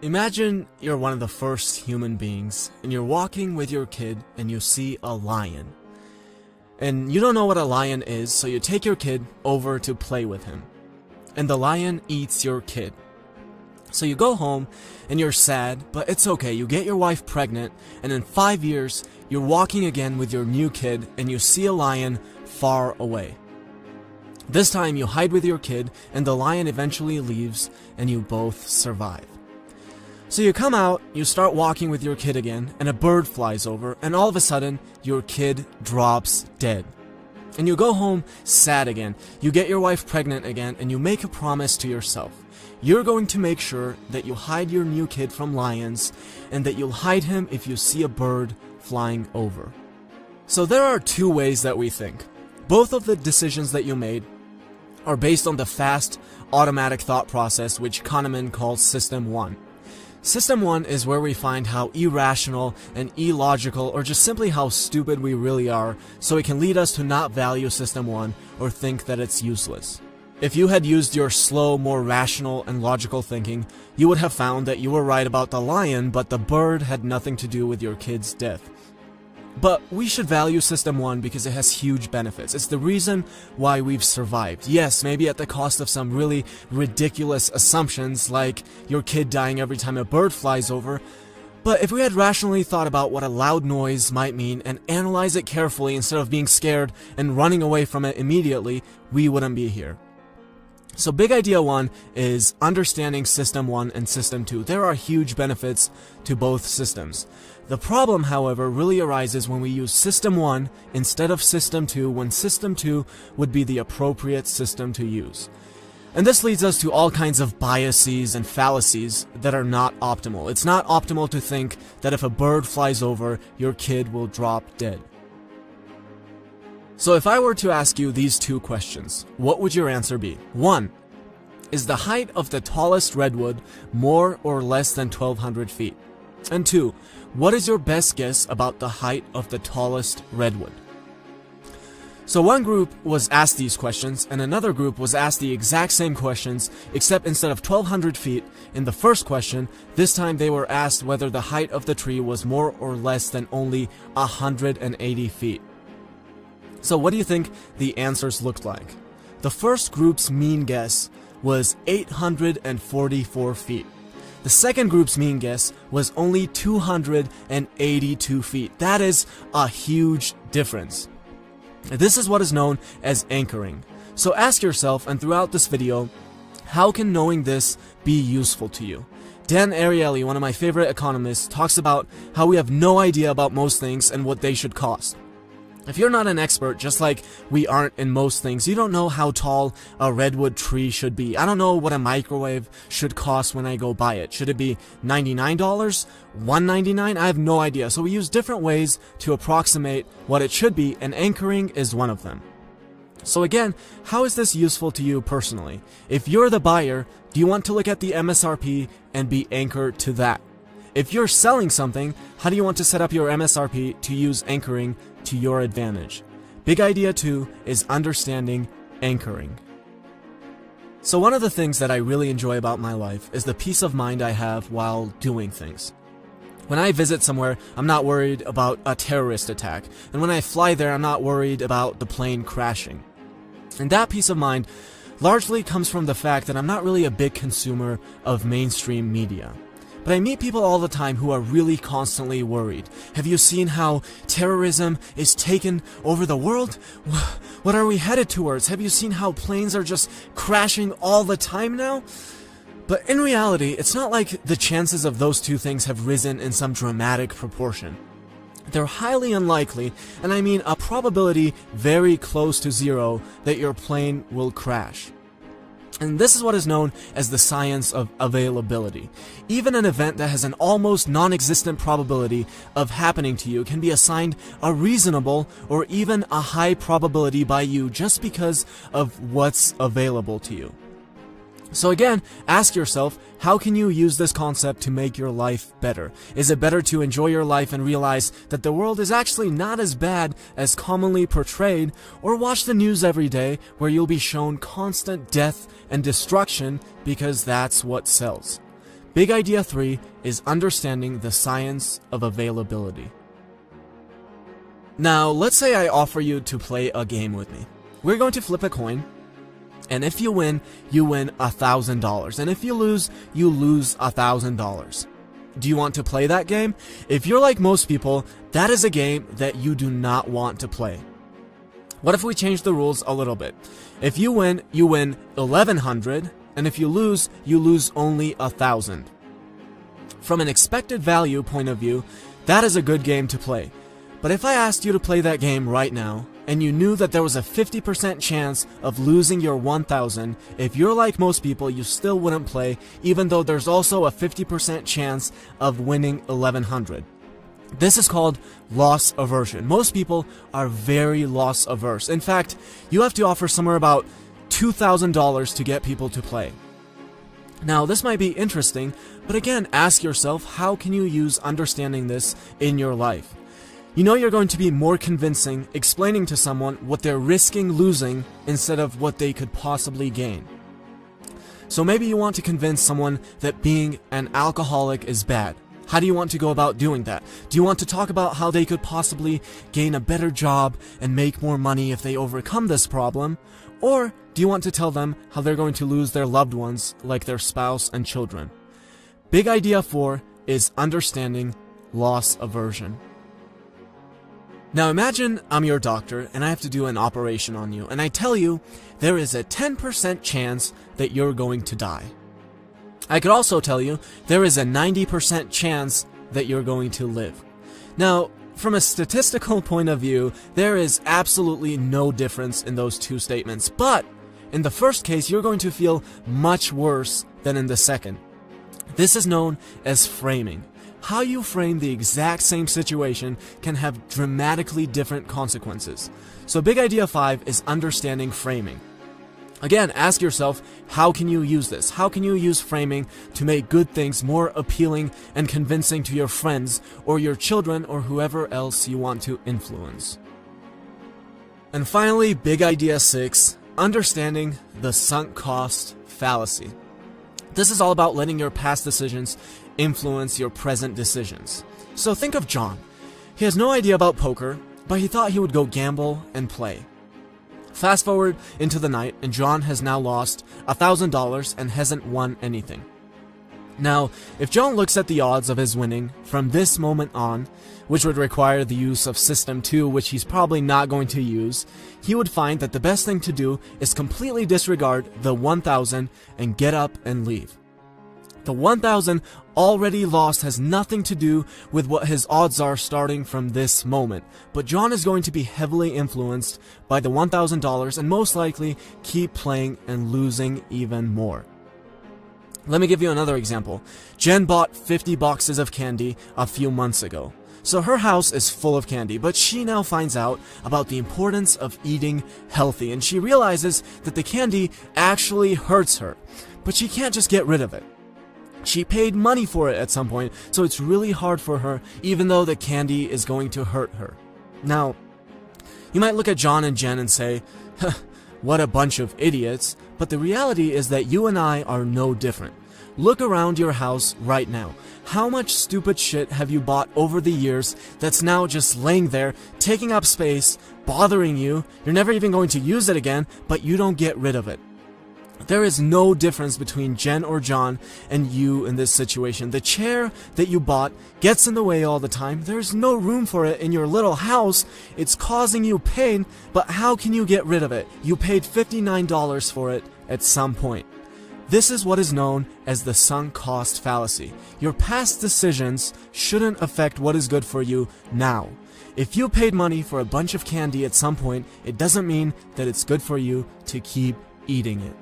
Imagine you're one of the first human beings, and you're walking with your kid, and you see a lion. And you don't know what a lion is, so you take your kid over to play with him. And the lion eats your kid. So you go home, and you're sad, but it's okay, you get your wife pregnant, and in 5 years, you're walking again with your new kid, and you see a lion far away. This time you hide with your kid, and the lion eventually leaves, and you both survive. So you come out, you start walking with your kid again, and a bird flies over, and all of a sudden, your kid drops dead. And you go home sad again, you get your wife pregnant again, and you make a promise to yourself. You're going to make sure that you hide your new kid from lions, and that you'll hide him if you see a bird flying over. So there are two ways that we think. Both of the decisions that you made are based on the fast, automatic thought process which Kahneman calls System 1. System 1 is where we find how irrational and illogical or just simply how stupid we really are, so it can lead us to not value System 1 or think that it's useless. If you had used your slow, more rational and logical thinking, you would have found that you were right about the lion, but the bird had nothing to do with your kid's death. But we should value System 1 because it has huge benefits. It's the reason why we've survived. Yes, maybe at the cost of some really ridiculous assumptions like your kid dying every time a bird flies over, but if we had rationally thought about what a loud noise might mean and analyze it carefully instead of being scared and running away from it immediately, we wouldn't be here. So big idea 1 is understanding System 1 and System 2. There are huge benefits to both systems. The problem, however, really arises when we use System 1 instead of System 2 when System 2 would be the appropriate system to use. And this leads us to all kinds of biases and fallacies that are not optimal. It's not optimal to think that if a bird flies over, your kid will drop dead. So if I were to ask you these two questions, what would your answer be? 1. Is the height of the tallest redwood more or less than 1,200 feet? And 2. What is your best guess about the height of the tallest redwood? So one group was asked these questions, and another group was asked the exact same questions, except instead of 1,200 feet in the first question, this time they were asked whether the height of the tree was more or less than only 180 feet. So what do you think the answers looked like? The first group's mean guess was 844 feet. The second group's mean guess was only 282 feet. That is a huge difference. This is what is known as anchoring. So ask yourself, and throughout this video, how can knowing this be useful to you? Dan Ariely, one of my favorite economists, talks about how we have no idea about most things and what they should cost. If you're not an expert, just like we aren't in most things, you don't know how tall a redwood tree should be. I don't know what a microwave should cost when I go buy it. Should it be $99? $199? I have no idea. So we use different ways to approximate what it should be, and anchoring is one of them. So again, how is this useful to you personally? If you're the buyer, do you want to look at the MSRP and be anchored to that? If you're selling something, how do you want to set up your MSRP to use anchoring to your advantage? Big idea 2 is understanding anchoring. So one of the things that I really enjoy about my life is the peace of mind I have while doing things. When I visit somewhere, I'm not worried about a terrorist attack, and when I fly there, I'm not worried about the plane crashing. And that peace of mind largely comes from the fact that I'm not really a big consumer of mainstream media. But I meet people all the time who are really constantly worried. Have you seen how terrorism is taking over the world? What are we headed towards? Have you seen how planes are just crashing all the time now? But in reality, it's not like the chances of those two things have risen in some dramatic proportion. They're highly unlikely, and I mean a probability very close to 0 that your plane will crash. And this is what is known as the science of availability. Even an event that has an almost non-existent probability of happening to you can be assigned a reasonable or even a high probability by you just because of what's available to you. So again, ask yourself, how can you use this concept to make your life better? Is it better to enjoy your life and realize that the world is actually not as bad as commonly portrayed, or watch the news every day where you'll be shown constant death and destruction because that's what sells? Big idea 3 is understanding the science of availability. Now, let's say I offer you to play a game with me. We're going to flip a coin, and if you win $1,000, and if you lose $1,000. Do you want to play that game? If you're like most people, that is a game that you do not want to play. What if we change the rules a little bit? If you win 1,100, and if you lose only 1,000. From an expected value point of view, that is a good game to play. But if I asked you to play that game right now, and you knew that there was a 50% chance of losing your 1,000, if you're like most people, you still wouldn't play, even though there's also a 50% chance of winning 1,100. This is called loss aversion. Most people are very loss averse. In fact, you have to offer somewhere about $2,000 to get people to play. Now, this might be interesting, but again, ask yourself, how can you use understanding this in your life? You know you're going to be more convincing explaining to someone what they're risking losing instead of what they could possibly gain. So maybe you want to convince someone that being an alcoholic is bad. How do you want to go about doing that? Do you want to talk about how they could possibly gain a better job and make more money if they overcome this problem? Or do you want to tell them how they're going to lose their loved ones, like their spouse and children? Big idea 4 is understanding loss aversion. Now imagine I'm your doctor and I have to do an operation on you, and I tell you there is a 10% chance that you're going to die. I could also tell you there is a 90% chance that you're going to live. Now, from a statistical point of view, there is absolutely no difference in those two statements, but in the first case, you're going to feel much worse than in the second. This is known as framing. How you frame the exact same situation can have dramatically different consequences. So big idea 5 is understanding framing. Again, ask yourself, how can you use this? How can you use framing to make good things more appealing and convincing to your friends or your children or whoever else you want to influence? And finally, big idea 6, understanding the sunk cost fallacy. This is all about letting your past decisions influence your present decisions. So think of John. He has no idea about poker, but he thought he would go gamble and play. Fast forward into the night, and John has now lost $1,000 and hasn't won anything. Now, if John looks at the odds of his winning from this moment on, which would require the use of System 2, which he's probably not going to use, he would find that the best thing to do is completely disregard the 1,000 and get up and leave. The 1,000 already lost has nothing to do with what his odds are starting from this moment, but John is going to be heavily influenced by the $1,000 and most likely keep playing and losing even more. Let me give you another example. Jen bought 50 boxes of candy a few months ago. So her house is full of candy, but she now finds out about the importance of eating healthy, and she realizes that the candy actually hurts her, but she can't just get rid of it. She paid money for it at some point, so it's really hard for her, even though the candy is going to hurt her. Now, you might look at John and Jen and say, what a bunch of idiots, but the reality is that you and I are no different. Look around your house right now. How much stupid shit have you bought over the years that's now just laying there, taking up space, bothering you? You're never even going to use it again, but you don't get rid of it. There is no difference between Jen or John and you in this situation. The chair that you bought gets in the way all the time. There's no room for it in your little house. It's causing you pain, but how can you get rid of it? You paid $59 for it at some point. This is what is known as the sunk cost fallacy. Your past decisions shouldn't affect what is good for you now. If you paid money for a bunch of candy at some point, it doesn't mean that it's good for you to keep eating it.